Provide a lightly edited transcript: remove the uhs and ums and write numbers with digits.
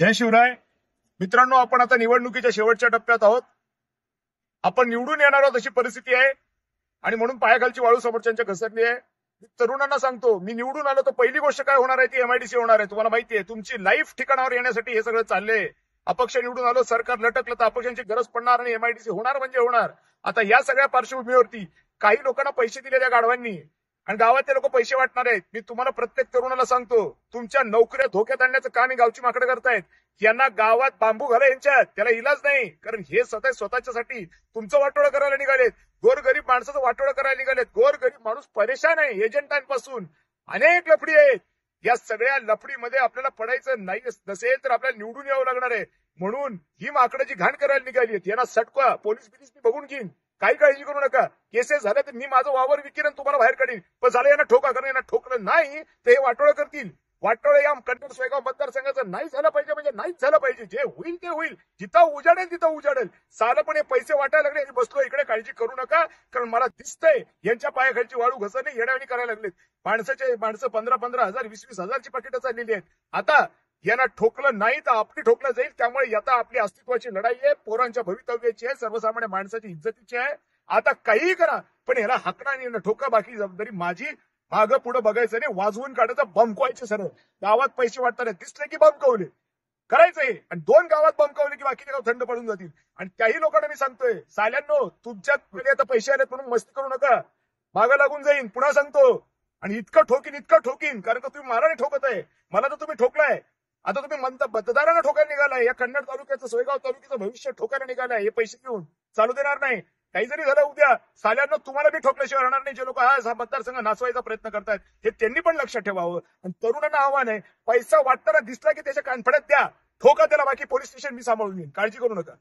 जय शिवराय. मित्रांनो, आपण आता निवडणुकीच्या शेवटच्या टप्प्यात आहोत. आपण निवडून येणार आहोत अशी परिस्थिती आहे आणि म्हणून पायाखालची वाळू समोरच्यांच्या घसरली आहे. मी तरुणांना सांगतो, मी निवडून आलो तर पहिली गोष्ट काय होणार आहे ती एमआयडीसी होणार आहे. तुम्हाला माहिती आहे, तुमची लाईफ ठिकाणावर येण्यासाठी हे सगळं चाललंय. अपक्ष निवडून आलो, सरकार लटकलं तर अपक्षांची गरज पडणार आणि एमआयडीसी होणार म्हणजे होणार. आता या सगळ्या पार्श्वभूमीवरती काही लोकांना पैसे दिले त्या गाढवांनी आणि गावातले लोक पैसे वाटणार आहेत. मी तुम्हाला प्रत्येक तरुणाला सांगतो, तुमच्या नोकऱ्या धोक्यात आणण्याचं काम ही गावची माकडे करतायत. यांना गावात बांबू घाला यांच्यात, त्याला इलाज नाही. कारण हे स्वतःच्यासाठी तुमचं वाटोळं करायला निघालेत, गोरगरीब माणसाचं वाटोळं करायला निघालेत. गोरगरीब माणूस परेशान आहे एजंटांपासून. अनेक लफडी आहेत. या सगळ्या लफडीमध्ये आपल्याला पडायचं नाही नसेल तर आपल्याला निवडून यावं लागणार आहे. म्हणून ही माकडं जी घाण करायला निघाली आहेत यांना सटका. पोलीस बिलीस मी बघून घेईन, काही काळजी करू नका. केसेस झाल्या तर मी माझं वावर विकीन आणि तुम्हाला बाहेर काढीन. पण झालं यांना ठोका, कारण यांना ठोकलं नाही तर हे वाटोळं करतील. वाटोळं या कन्नड सोयगाव मतदारसंघाचं नाही झालं पाहिजे म्हणजे नाहीच झालं पाहिजे. जे होईल ते होईल. जिथं उजाडेल तिथं उजाडेल. सालपणे पैसे वाटायला लागले, बसलो इकडे, काळजी करू नका. कारण मला दिसतंय यांच्या पायाखालची वाळू घसरली, येण्यावानी करायला लागलेत. माणसं 15-15 हजार 20-20 हजारची पाकिटं चाललेली आहेत. आता यांना ठोकलं नाही तर आपली ठोकलं जाईल. त्यामुळे आता आपली अस्तित्वाची लढाई आहे, पोरांच्या भवितव्याची आहे, सर्वसामान्य माणसाची इज्जतीची आहे. आता काहीही करा पण याला हाकणा आणि ठोका. बाकी जबाबदारी माझी. मागं पुढे बघायचं नाही, वाजवून काढायचं, बमकवायचे सरळ. गावात पैसे वाटताना दिसले की बमकवले करायचंय आणि 2 गावात बमकवले की बाकीचे गाव थंड पडून जातील. आणि त्याही लोकांना मी सांगतोय, साल्यांनो, तुमच्यात आता पैसे आलेत म्हणून मस्ती करू नका. मागं लागून जाईन, पुन्हा सांगतो. आणि इतकं ठोकीन कारण का तुम्ही माराने ठोकत आहे. मला तर तुम्ही ठोकलाय. आता तुम्ही मतदारांना ठोकायला निघालाय. या कन्नड तालुक्याचं, सोयगाव तालुक्याचं भविष्य ठोकायला निघालाय. हे पैसे घेऊन चालू देणार नाही. काही जरी झालं उद्या, साल्यांना तुम्हाला बी ठोकल्याशिवाय राहणार नाही. जे लोक हा मतदारसंघ नाचवायचा प्रयत्न करतायत हे त्यांनी पण लक्षात ठेवावं. आणि तरुणांना आव्हान आहे, पैसा वाटताना दिसला की त्याच्या कानफड्यात द्या, ठोका त्याला. बाकी पोलीस स्टेशन मी सांभाळून घेईन, काळजी करू नका.